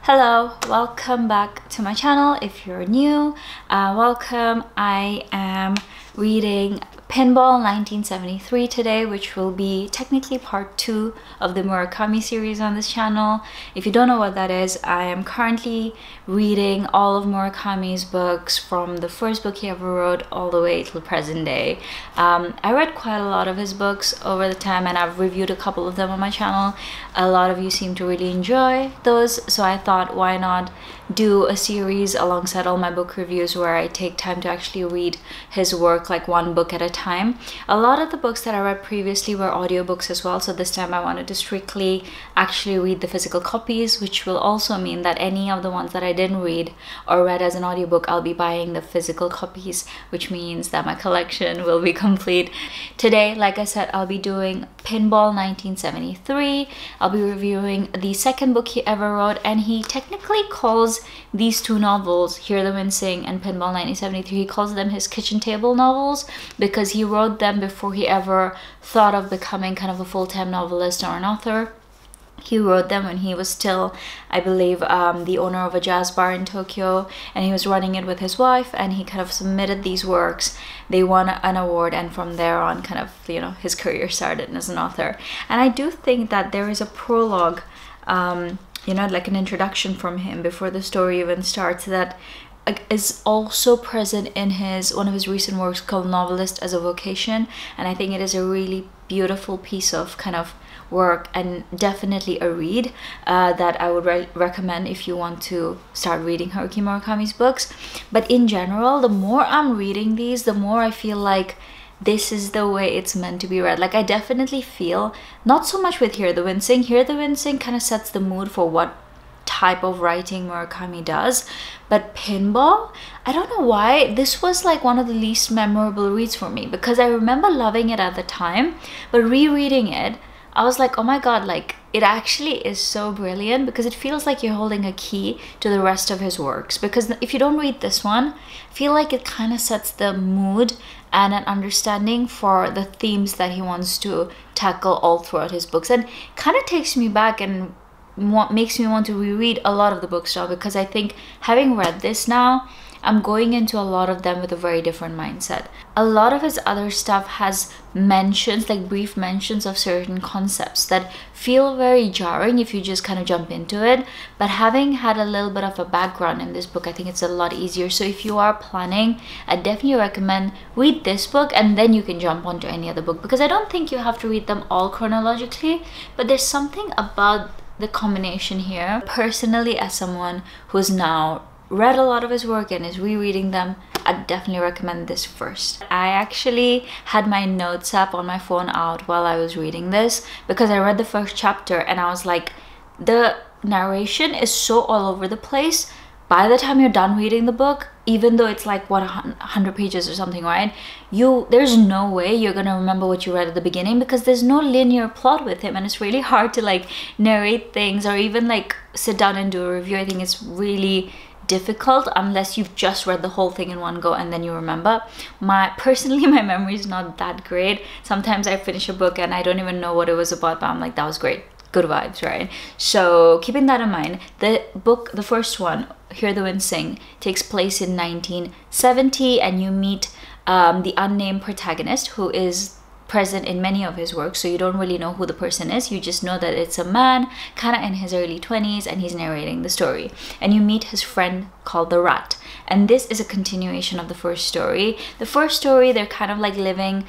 Hello, welcome back to my channel. If you're new, welcome. I am reading Pinball 1973 today, which will be technically part 2 of the Murakami series on this channel. If you don't know what that is, I am currently reading all of Murakami's books from the first book he ever wrote all the way till present day. I read quite a lot of his books over the time and I've reviewed a couple of them on my channel. A lot of you seem to really enjoy those, so I thought why not do a series alongside all my book reviews where I take time to actually read his work like one book at a time. A lot of the books that I read previously were audiobooks as well, so this time I wanted to strictly actually read the physical copies, which will also mean that any of the ones that I didn't read or read as an audiobook, I'll be buying the physical copies, which means that my collection will be complete. Today, like I said, I'll be doing Pinball 1973. I'll be reviewing the second book he ever wrote, and he technically calls these two novels, Hear the Wind Sing and Pinball 1973, he calls them his kitchen table novels because he wrote them before he ever thought of becoming kind of a full-time novelist or an author. He wrote them when he was still, I believe, the owner of a jazz bar in Tokyo, and he was running it with his wife, and he kind of submitted these works. They won an award, and from there on, kind of, you know, his career started as an author. And I do think that there is a prologue, you know, like an introduction from him before the story even starts, that is also present in one of his recent works called Novelist as a Vocation. And I think it is a really beautiful piece of kind of work and definitely a read that I would recommend if you want to start reading Haruki Murakami's books. But in general, the more I'm reading these, the more I feel like this is the way it's meant to be read. Like, I definitely feel, not so much with Hear the Wind Sing. Hear the Wind Sing kind of sets the mood for what type of writing Murakami does, but Pinball, I don't know why, this was like one of the least memorable reads for me, because I remember loving it at the time, but rereading it, I was like, oh my god, like, it actually is so brilliant, because it feels like you're holding a key to the rest of his works. Because if you don't read this one, I feel like it kind of sets the mood and an understanding for the themes that he wants to tackle all throughout his books, and kind of takes me back and makes me want to reread a lot of the books now, because I think having read this now, I'm going into a lot of them with a very different mindset. A lot of his other stuff has mentions, like brief mentions of certain concepts that feel very jarring if you just kind of jump into it. But having had a little bit of a background in this book, I think it's a lot easier. So if you are planning, I definitely recommend read this book and then you can jump onto any other book, because I don't think you have to read them all chronologically, but there's something about the combination here. Personally, as someone who's now read a lot of his work and is rereading them, I definitely recommend this first. I actually had my notes app on my phone out while I was reading this, because I read the first chapter and I was like, the narration is so all over the place. By the time you're done reading the book, even though it's like, what, 100 pages or something, right? There's no way you're gonna remember what you read at the beginning, because there's no linear plot with him, and it's really hard to like narrate things or even like sit down and do a review. I think it's really difficult unless you've just read the whole thing in one go and then you remember. Personally, my memory is not that great. Sometimes I finish a book and I don't even know what it was about, but I'm like, that was great. Good vibes, right? So keeping that in mind, the book, the first one, Hear the Wind Sing, takes place in 1970, and you meet the unnamed protagonist, who is present in many of his works, so you don't really know who the person is. You just know that it's a man kind of in his early 20s and he's narrating the story, and you meet his friend called the Rat. And this is a continuation of the first story. The first story, they're kind of like living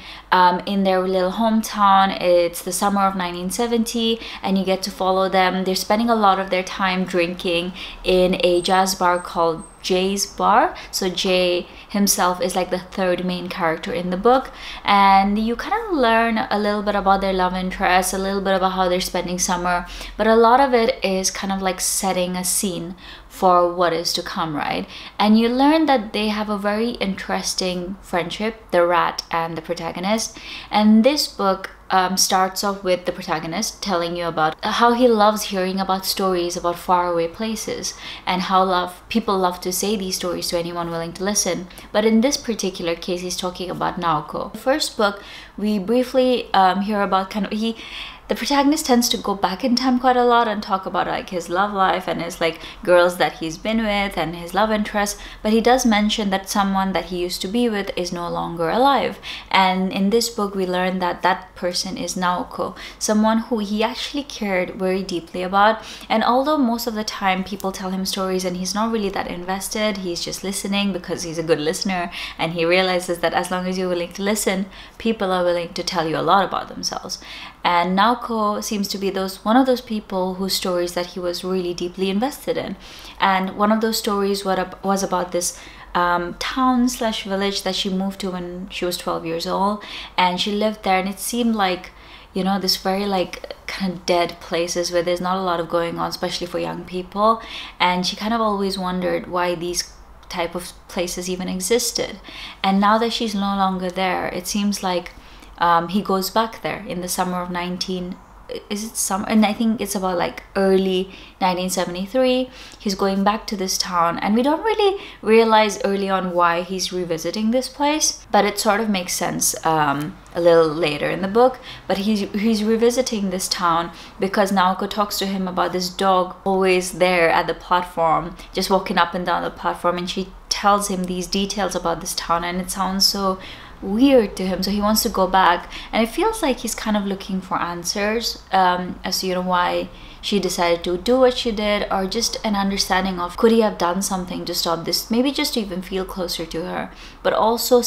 in their little hometown. It's the summer of 1970, and you get to follow them. They're spending a lot of their time drinking in a jazz bar called Jay's Bar. So Jay himself is like the third main character in the book, and you kind of learn a little bit about their love interest, a little bit about how they're spending summer, but a lot of it is kind of like setting a scene for what is to come, right? And you learn that they have a very interesting friendship, the Rat and the protagonist. And this book starts off with the protagonist telling you about how he loves hearing about stories about faraway places, and how people love to say these stories to anyone willing to listen. But in this particular case, he's talking about Naoko. The first book, we briefly hear about the protagonist tends to go back in time quite a lot and talk about like his love life and his like girls that he's been with and his love interest, but he does mention that someone that he used to be with is no longer alive. And in this book we learn that that person is Naoko, someone who he actually cared very deeply about. And although most of the time people tell him stories and he's not really that invested, he's just listening because he's a good listener, and he realizes that as long as you're willing to listen, people are willing to tell you a lot about themselves. And Naoko seems to be one of those people whose stories that he was really deeply invested in. And one of those stories was about this town/village that she moved to when she was 12 years old, and she lived there, and it seemed like, you know, this very like kind of dead places where there's not a lot of going on, especially for young people. And she kind of always wondered why these type of places even existed. And now that she's no longer there, it seems like he goes back there in the summer of and I think it's about like early 1973. He's going back to this town, and we don't really realize early on why he's revisiting this place, but it sort of makes sense a little later in the book. But he's revisiting this town because Naoko talks to him about this dog always there at the platform, just walking up and down the platform, and she tells him these details about this town, and it sounds so weird to him, so he wants to go back. And it feels like he's kind of looking for answers as to, you know, why she decided to do what she did, or just an understanding of could he have done something to stop this, maybe just to even feel closer to her, but also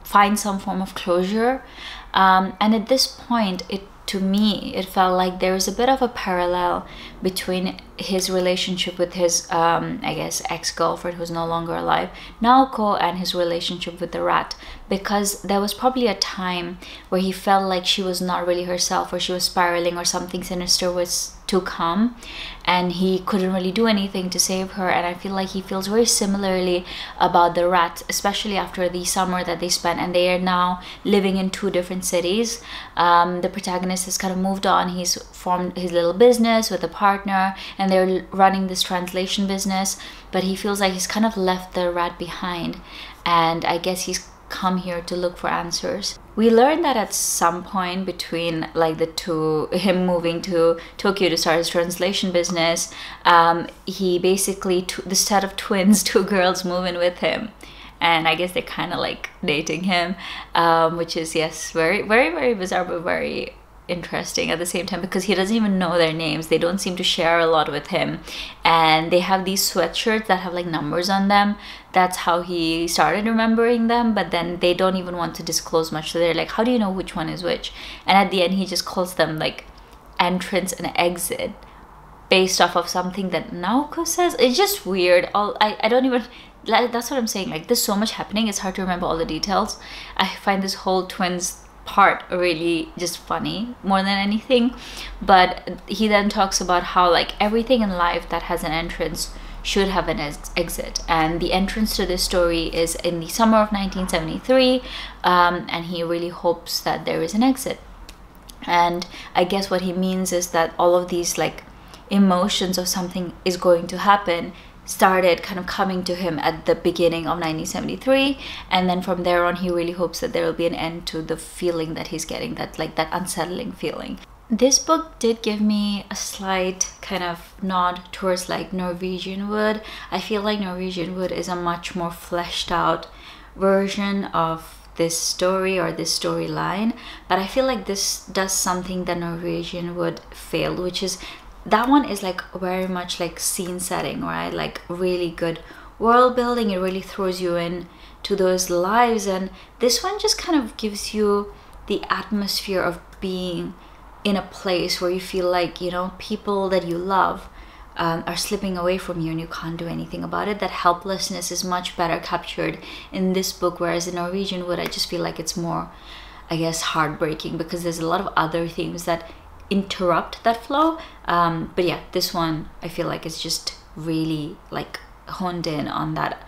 find some form of closure. And at this point, to me it felt like there was a bit of a parallel between his relationship with his I guess ex-girlfriend who's no longer alive, Naoko, and his relationship with the rat, because there was probably a time where he felt like she was not really herself, or she was spiraling, or something sinister was to come, and he couldn't really do anything to save her. And I feel like he feels very similarly about the rat, especially after the summer that they spent, and they are now living in 2 different cities. The protagonist has kind of moved on. He's formed his little business with a partner, and they're running this translation business, but he feels like he's kind of left the rat behind, and I guess he's come here to look for answers. We learned that at some point between like him moving to Tokyo to start his translation business, he basically, the set of twins, 2 girls, move in with him, and I guess they're kind of like dating him, which is, yes, very, very, very bizarre, but very interesting at the same time, because he doesn't even know their names. They don't seem to share a lot with him, and they have these sweatshirts that have like numbers on them. That's how he started remembering them, but then they don't even want to disclose much, so they're like, how do you know which one is which? And at the end he just calls them like entrance and exit based off of something that Naoko says. It's just weird. I don't even, that's what I'm saying, like there's so much happening, it's hard to remember all the details. I find this whole twins part really just funny more than anything. But he then talks about how like everything in life that has an entrance should have an exit, and the entrance to this story is in the summer of 1973, and he really hopes that there is an exit. And I guess what he means is that all of these like emotions of something is going to happen started kind of coming to him at the beginning of 1973, and then from there on he really hopes that there will be an end to the feeling that he's getting, that like that unsettling feeling. This book did give me a slight kind of nod towards like Norwegian Wood. I feel like Norwegian Wood is a much more fleshed out version of this story or this storyline, but I feel like this does something that Norwegian Wood failed, which is that one is like very much like scene setting, right? Like really good world building. It really throws you in to those lives, and this one just kind of gives you the atmosphere of being in a place where you feel like, you know, people that you love are slipping away from you and you can't do anything about it. That helplessness is much better captured in this book, whereas in Norwegian Wood I just feel like it's more, I guess, heartbreaking, because there's a lot of other themes that interrupt that flow. But yeah, this one I feel like it's just really like honed in on that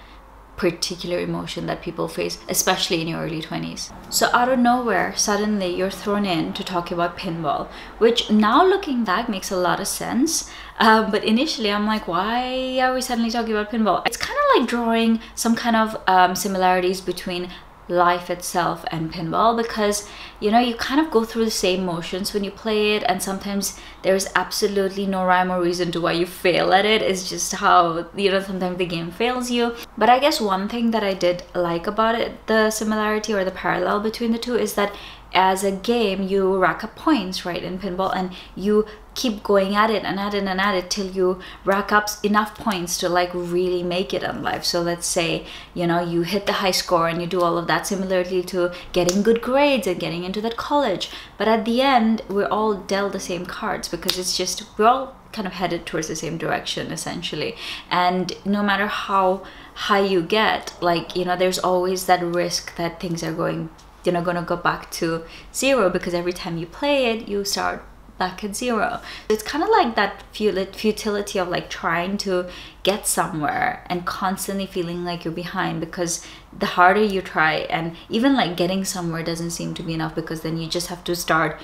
particular emotion that people face, especially in your early 20s. So out of nowhere, suddenly you're thrown in to talk about pinball, which now looking back makes a lot of sense. But initially I'm like, why are we suddenly talking about pinball? It's kind of like drawing some kind of similarities between life itself and pinball, because you know, you kind of go through the same motions when you play it, and sometimes there's absolutely no rhyme or reason to why you fail at it. It's just how, you know, sometimes the game fails you. But I guess one thing that I did like about it, the similarity or the parallel between the two, is that as a game you rack up points, right, in pinball, and you keep going at it and at it and at it till you rack up enough points to like really make it in life. So let's say, you know, you hit the high score and you do all of that, similarly to getting good grades and getting into that college, but at the end we're all dealt the same cards, because it's just, we're all kind of headed towards the same direction essentially. And no matter how high you get, like, you know, there's always that risk that things are going, you know, gonna go back to zero, because every time you play it you start back at zero. It's kind of like that futility of like trying to get somewhere and constantly feeling like you're behind, because the harder you try, and even like getting somewhere doesn't seem to be enough, because then you just have to start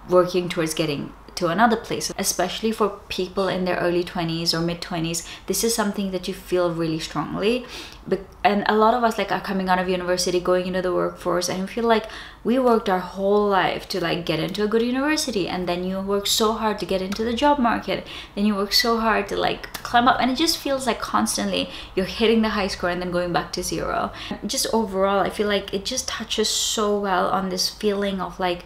working towards getting to another place. Especially for people in their early 20s or mid 20s, this is something that you feel really strongly. And a lot of us like are coming out of university, going into the workforce, and we feel like we worked our whole life to like get into a good university, and then you work so hard to get into the job market, then you work so hard to like climb up, and it just feels like constantly you're hitting the high score and then going back to zero. Just overall, I feel like it just touches so well on this feeling of like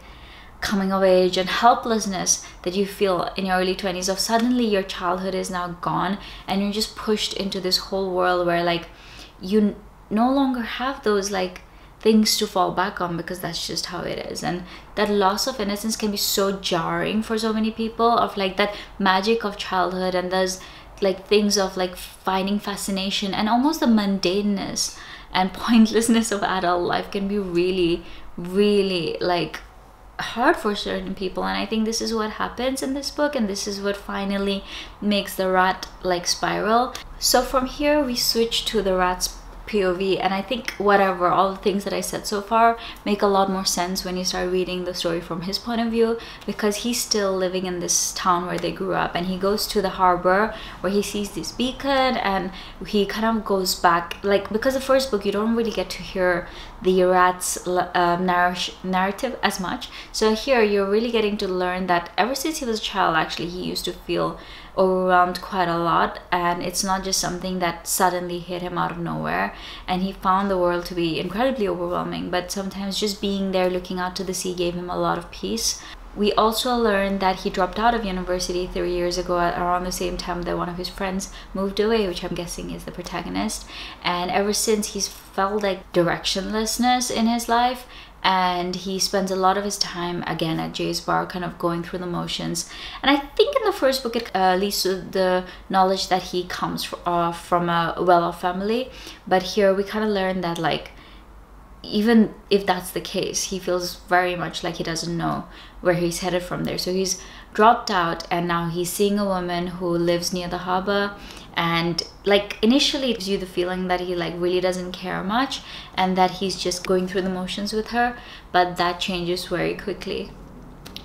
coming of age and helplessness that you feel in your early 20s, of suddenly your childhood is now gone and you're just pushed into this whole world where like you no longer have those like things to fall back on, because that's just how it is. And that loss of innocence can be so jarring for so many people, of like that magic of childhood and those like things of like finding fascination, and almost the mundaneness and pointlessness of adult life can be really, really like hard for certain people. And I think this is what happens in this book, and this is what finally makes the rat like spiral. So from here we switch to the rat's POV, and I think whatever, all the things that I said so far make a lot more sense when you start reading the story from his point of view, because he's still living in this town where they grew up, and he goes to the harbor where he sees this beacon, and he kind of goes back, like, because the first book you don't really get to hear the rat's narrative as much, so here you're really getting to learn that ever since he was a child, actually he used to feel overwhelmed quite a lot, and it's not just something that suddenly hit him out of nowhere, and he found the world to be incredibly overwhelming, but sometimes just being there looking out to the sea gave him a lot of peace. We also learned that he dropped out of university 3 years ago, around the same time that one of his friends moved away, which I'm guessing is the protagonist, and ever since he's felt like directionlessness in his life, and he spends a lot of his time again at Jay's bar, kind of going through the motions. And I think in the first book it leads to the knowledge that he comes from a well-off family, but here we kind of learn that like even if that's the case, he feels very much like he doesn't know where he's headed from there. So he's dropped out, and now he's seeing a woman who lives near the harbor, and like initially it gives you the feeling that he like really doesn't care much and that he's just going through the motions with her, but that changes very quickly.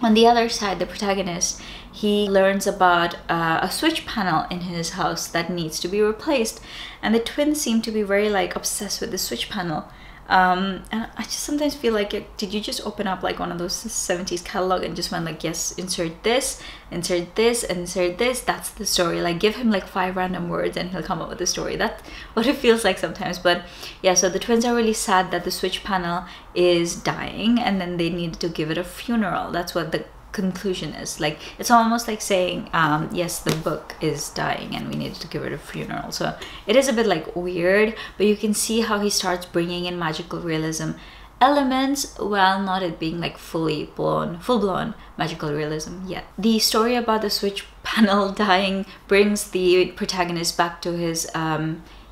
On the other side, the protagonist, he learns about a switch panel in his house that needs to be replaced, and the twins seem to be very like obsessed with the switch panel. And I just sometimes feel like, did you just open up like one of those 70s catalog and just went like, yes, insert this, insert this, insert this, that's the story. Like give him like 5 random words and he'll come up with a story. That's what it feels like sometimes. But yeah, so the twins are really sad that the switch panel is dying, and then they need to give it a funeral. That's what the conclusion is. Like it's almost like saying yes, the book is dying and we needed to give it a funeral. So it is a bit like weird, but you can see how he starts bringing in magical realism elements while not it being like full-blown magical realism yet. The story about the switch panel dying brings the protagonist back to his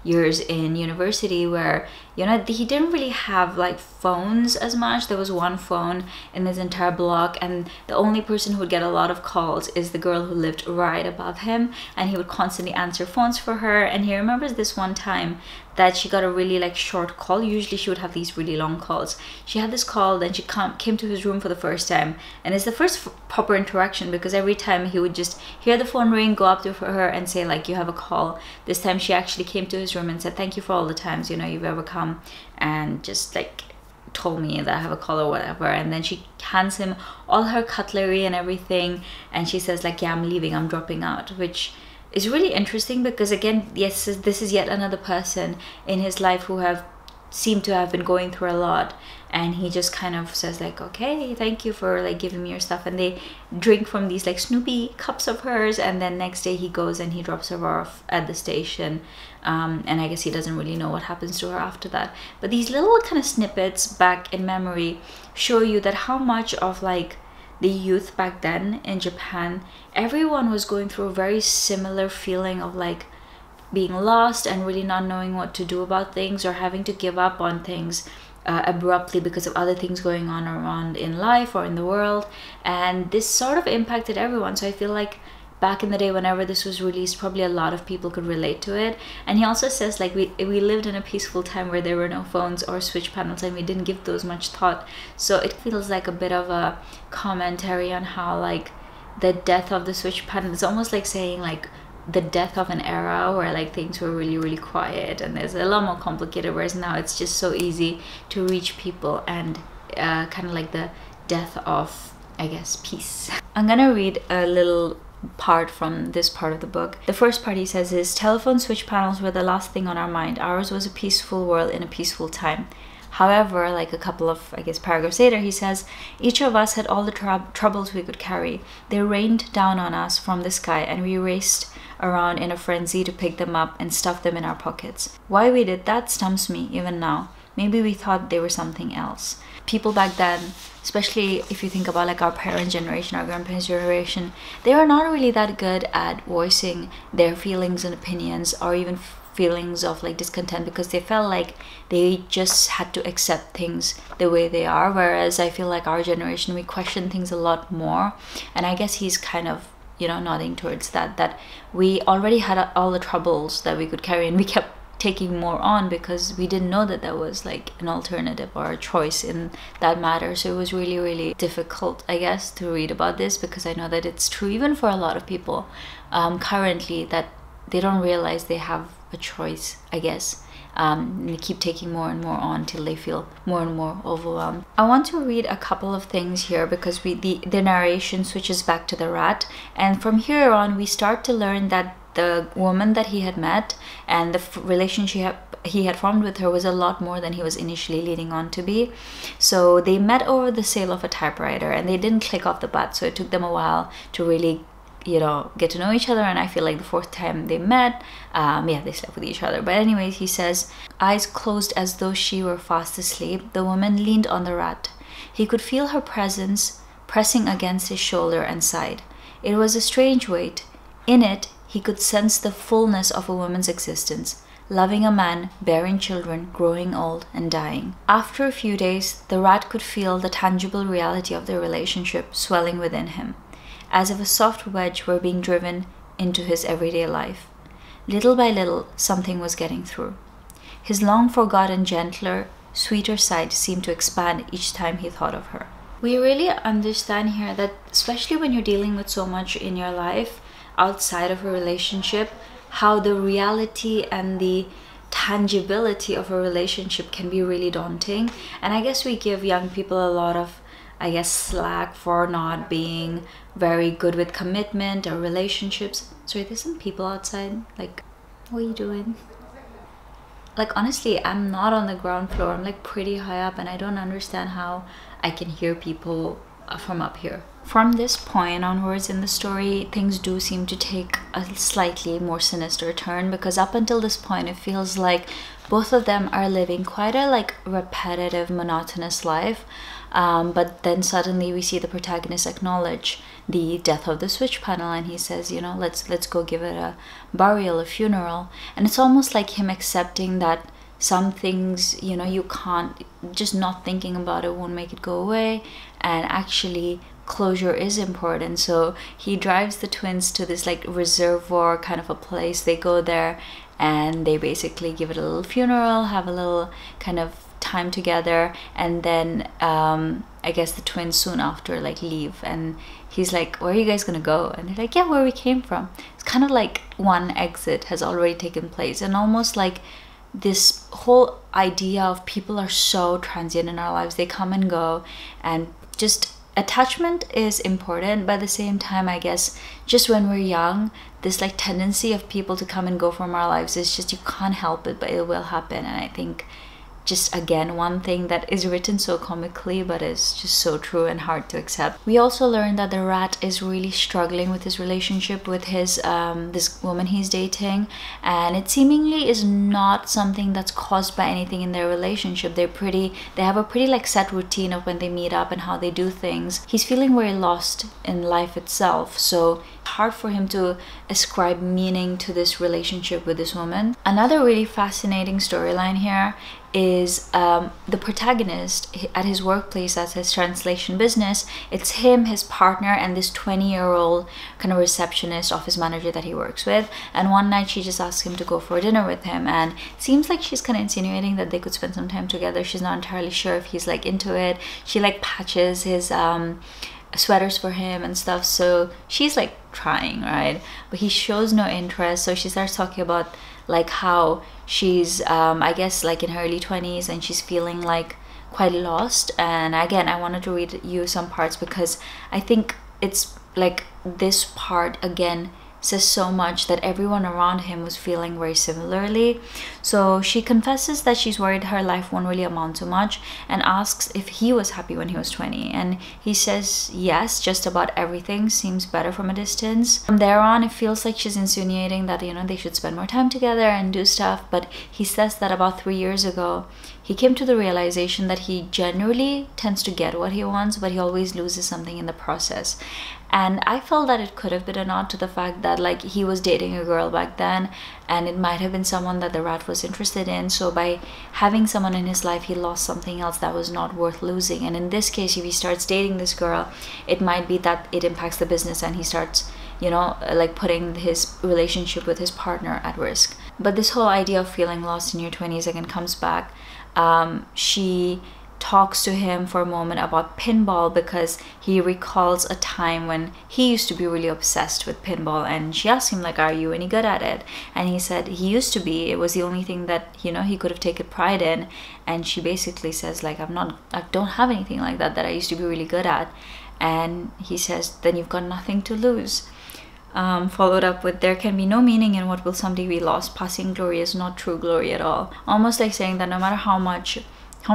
years in university, where you know he didn't really have like phones as much. There was one phone in his entire block, and the only person who would get a lot of calls is the girl who lived right above him, and he would constantly answer phones for her. And he remembers this one time that she got a really like short call. Usually she would have these really long calls. She had this call, then she came to his room for the first time, and it's the first proper interaction, because every time he would just hear the phone ring, go up to her and say like, you have a call. This time she actually came to his room and said, thank you for all the times, you know, you've ever come and just like told me that I have a call or whatever. And then she hands him all her cutlery and everything, and she says like, yeah, I'm leaving, I'm dropping out, which is really interesting because, again, yes, this is yet another person in his life who have seemed to have been going through a lot, and he just kind of says like, okay, thank you for like giving me your stuff, and they drink from these like Snoopy cups of hers, and then next day he goes and he drops her off at the station, and I guess he doesn't really know what happens to her after that. But these little kind of snippets back in memory show you that how much of like the youth back then in Japan, everyone was going through a very similar feeling of like being lost and really not knowing what to do about things, or having to give up on things abruptly because of other things going on around in life or in the world. And this sort of impacted everyone. So I feel like back in the day, whenever this was released, probably a lot of people could relate to it. And he also says like we lived in a peaceful time where there were no phones or switch panels, and we didn't give those much thought. So it feels like a bit of a commentary on how like the death of the switch panel is almost like saying like the death of an era where like things were really, really quiet, and there's a lot more complicated, whereas now it's just so easy to reach people, and kind of like the death of, I guess, peace. I'm gonna read a little part from this part of the book. The first part he says is, telephone switch panels were the last thing on our mind. Ours was a peaceful world in a peaceful time. However, like a couple of, I guess, paragraphs later, he says, each of us had all the troubles we could carry. They rained down on us from the sky, and we raced around in a frenzy to pick them up and stuff them in our pockets. Why we did that stumps me even now. Maybe we thought they were something else. People back then, especially if you think about like our parents' generation, our grandparents' generation, they were not really that good at voicing their feelings and opinions, or even feelings of like discontent, because they felt like they just had to accept things the way they are. Whereas I feel like our generation, we question things a lot more. And I guess he's kind of, you know, nodding towards that we already had all the troubles that we could carry, and we kept taking more on because we didn't know that there was like an alternative or a choice in that matter. So it was really, really difficult, I guess, to read about this, because I know that it's true even for a lot of people currently, that they don't realize they have a choice, I guess. And they keep taking more and more on till they feel more and more overwhelmed. I want to read a couple of things here because the narration switches back to the rat, and from here on we start to learn that the woman that he had met and the relationship he had formed with her was a lot more than he was initially leading on to be. So they met over the sale of a typewriter, and they didn't click off the bat, so it took them a while to really, you know, get to know each other. And I feel like the fourth time they met, yeah, they slept with each other. But anyways, he says, eyes closed as though she were fast asleep, the woman leaned on the rat. He could feel her presence pressing against his shoulder and side. It was a strange weight. In it, he could sense the fullness of a woman's existence, loving a man, bearing children, growing old, and dying. After a few days, the rat could feel the tangible reality of their relationship swelling within him, as if a soft wedge were being driven into his everyday life. Little by little, something was getting through. His long-forgotten, gentler, sweeter side seemed to expand each time he thought of her. We really understand here that, especially when you're dealing with so much in your life outside of a relationship, how the reality and the tangibility of a relationship can be really daunting. And I guess we give young people a lot of, I guess, slack for not being very good with commitment or relationships. Sorry, there's some people outside. Like, what are you doing? Like, honestly, I'm not on the ground floor. I'm like pretty high up, and I don't understand how I can hear people from up here. From this point onwards in the story, things do seem to take a slightly more sinister turn, because up until this point it feels like both of them are living quite a like repetitive, monotonous life, but then suddenly we see the protagonist acknowledge the death of the switch panel, and he says, you know, let's go give it a burial, a funeral. And it's almost like him accepting that some things, you know, you can't, just not thinking about it won't make it go away, and actually closure is important. So he drives the twins to this like reservoir kind of a place. They go there and they basically give it a little funeral, have a little kind of time together, and then I guess the twins soon after like leave, and he's like, where are you guys gonna go? And they're like, yeah, where we came from. It's kind of like one exit has already taken place, and almost like this whole idea of people are so transient in our lives. They come and go, and just attachment is important, but at the same time, I guess just when we're young, this like tendency of people to come and go from our lives is just, you can't help it, but it will happen. And I think just again, one thing that is written so comically but is just so true and hard to accept. We also learned that the rat is really struggling with his relationship with his this woman he's dating, and it seemingly is not something that's caused by anything in their relationship. They have a pretty like set routine of when they meet up and how they do things. He's feeling very lost in life itself, so hard for him to ascribe meaning to this relationship with this woman. Another really fascinating storyline here is the protagonist at his workplace, at his translation business. It's him, his partner, and this 20-year-old kind of receptionist office manager that he works with. And one night she just asks him to go for dinner with him, and it seems like she's kind of insinuating that they could spend some time together. She's not entirely sure if he's like into it. She like patches his sweaters for him and stuff, so she's like trying, right? But he shows no interest. So she starts talking about like how she's I guess like in her early 20s and she's feeling like quite lost. And again, I wanted to read you some parts because I think it's like this part again says so much, that everyone around him was feeling very similarly. So she confesses that she's worried her life won't really amount to much, and asks if he was happy when he was 20, and he says yes, just about everything seems better from a distance. From there on, it feels like she's insinuating that, you know, they should spend more time together and do stuff. But he says that about 3 years ago he came to the realization that he generally tends to get what he wants, but he always loses something in the process. And I felt that it could have been a nod to the fact that like he was dating a girl back then, and it might have been someone that the rat was interested in. So by having someone in his life, he lost something else that was not worth losing. And in this case, if he starts dating this girl, it might be that it impacts the business and he starts, you know, like putting his relationship with his partner at risk. But this whole idea of feeling lost in your 20s again comes back. She talks to him for a moment about pinball because he recalls a time when he used to be really obsessed with pinball, and she asks him like, are you any good at it? And he said he used to be. It was the only thing that, you know, he could have taken pride in. And she basically says like, I don't have anything like that I used to be really good at. And he says, then you've got nothing to lose. Followed up with, there can be no meaning in what will someday be lost. Passing glory is not true glory at all. Almost like saying that no matter how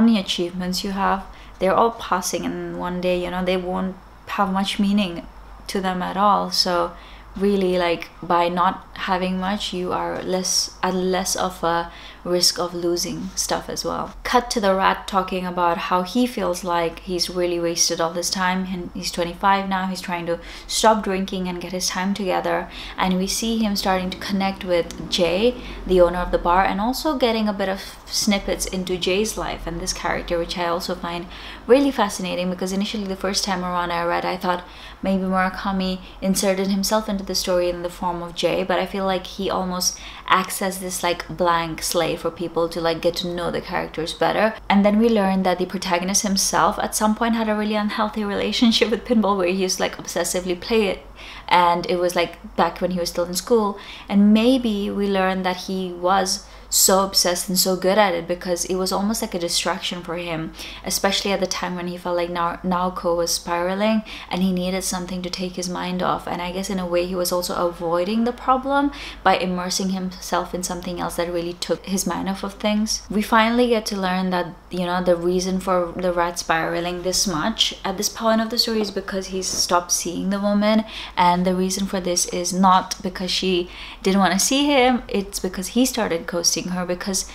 many achievements you have, they're all passing, and one day, you know, they won't have much meaning to them at all. So really, like, by not having much, you are at less of a risk of losing stuff as well. Cut to the rat talking about how he feels like he's really wasted all this time, and he's 25 now. He's trying to stop drinking and get his time together, and we see him starting to connect with Jay, the owner of the bar, and also getting a bit of snippets into Jay's life and this character, which I also find really fascinating, because initially the first time around I read, I thought maybe Murakami inserted himself into the story in the form of Jay, but I feel like he almost acts as this like blank slate for people to like get to know the characters better. And then we learned that the protagonist himself at some point had a really unhealthy relationship with pinball, where he used to like obsessively play it, and it was like back when he was still in school. And maybe we learned that he was so obsessed and so good at it because it was almost like a distraction for him, especially at the time when he felt like Naoko was spiraling and he needed something to take his mind off. And I guess in a way he was also avoiding the problem by immersing himself in something else that really took his mind off of things. We finally get to learn that, you know, the reason for the rat spiraling this much at this point of the story is because he's stopped seeing the woman, and the reason for this is not because she didn't want to see him, it's because he started ghosting her, because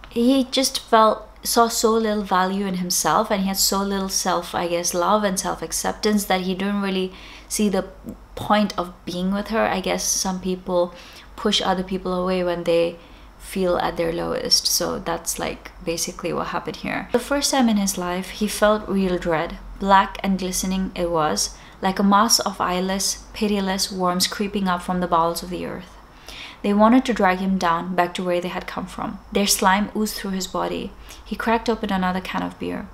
he just saw so little value in himself, and he had so little self, I guess, love and self-acceptance, that he didn't really see the point of being with her. I guess some people push other people away when they feel at their lowest, so that's like basically what happened here. The first time in his life he felt real dread. Black and glistening it was, like a mass of eyeless, pitiless worms creeping up from the bowels of the earth. They wanted to drag him down, back to where they had come from. Their slime oozed through his body. He cracked open another can of beer.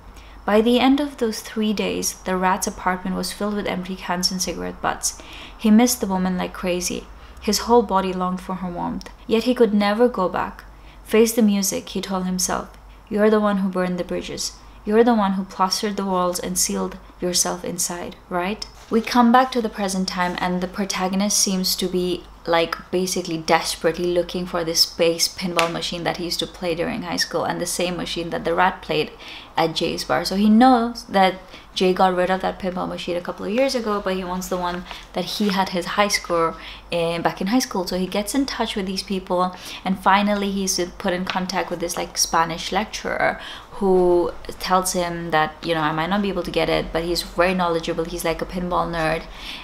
By the end of those 3 days, the rat's apartment was filled with empty cans and cigarette butts. He missed the woman like crazy. His whole body longed for her warmth. Yet he could never go back. Face the music, he told himself. You're the one who burned the bridges. You're the one who plastered the walls and sealed yourself inside, right? We come back to the present time, and the protagonist seems to be like basically desperately looking for this space pinball machine that he used to play during high school, and the same machine that the rat played at Jay's bar. So he knows that Jay got rid of that pinball machine a couple of years ago, but he wants the one that he had his high score back in high school. So he gets in touch with these people, and finally he's put in contact with this like Spanish lecturer who tells him that, you know, I might not be able to get it, but he's very knowledgeable. He's like a pinball nerd,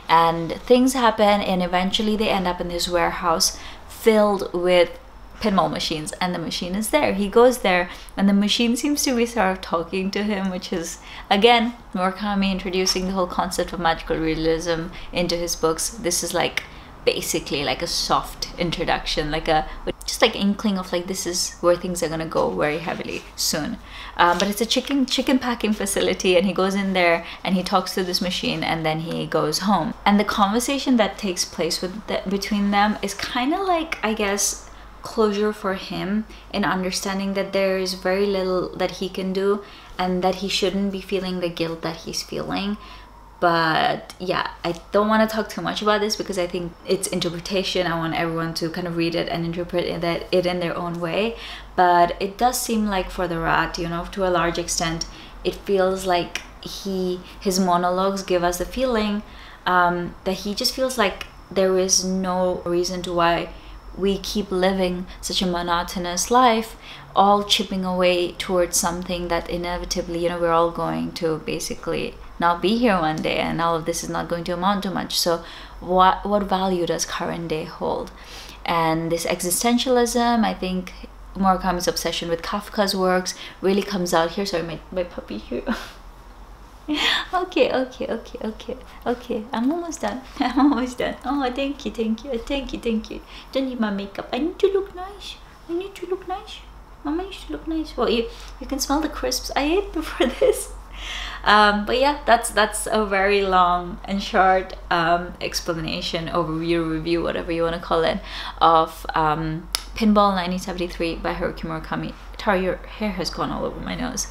and things happen, and eventually they end up in this warehouse filled with pinball machines, and the machine is there. He goes there, and the machine seems to be sort of talking to him, which is again Murakami introducing the whole concept of magical realism into his books. This is like basically like a soft introduction, like a just like inkling of like this is where things are gonna go very heavily soon. But it's a chicken packing facility, and he goes in there and he talks to this machine, and then he goes home. And the conversation that takes place between them is kind of like, I guess, closure for him in understanding that there is very little that he can do, and that he shouldn't be feeling the guilt that he's feeling. But yeah, I don't want to talk too much about this because I think it's interpretation. I want everyone to kind of read it and interpret it in their own way. But it does seem like for the rat, you know, to a large extent, it feels like his monologues give us the feeling that he just feels like there is no reason to why we keep living such a monotonous life, all chipping away towards something that inevitably, you know, we're all going to basically not be here one day, and all of this is not going to amount to much. So what value does current day hold? And this existentialism, I think Murakami's obsession with Kafka's works really comes out here. Sorry, my puppy here. Okay, I'm almost done. Oh, thank you. Don't need my makeup. I need to look nice. Mama needs to look nice. Well, you can smell the crisps I ate before this. But yeah, that's a very long and short explanation, overview, review, whatever you want to call it, of Pinball 1973 by Haruki Murakami. Tara, your hair has gone all over my nose.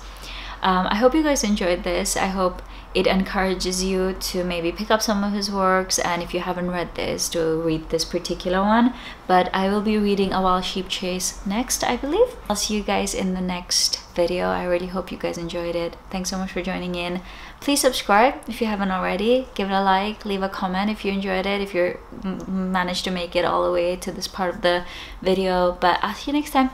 I hope you guys enjoyed this. I hope it encourages you to maybe pick up some of his works, and if you haven't read this, to read this particular one. But I will be reading A Wild Sheep Chase next, I believe. I'll see you guys in the next video. I really hope you guys enjoyed it. Thanks so much for joining in. Please subscribe if you haven't already. Give it a like, leave a comment if you enjoyed it, if you managed to make it all the way to this part of the video. But I'll see you next time.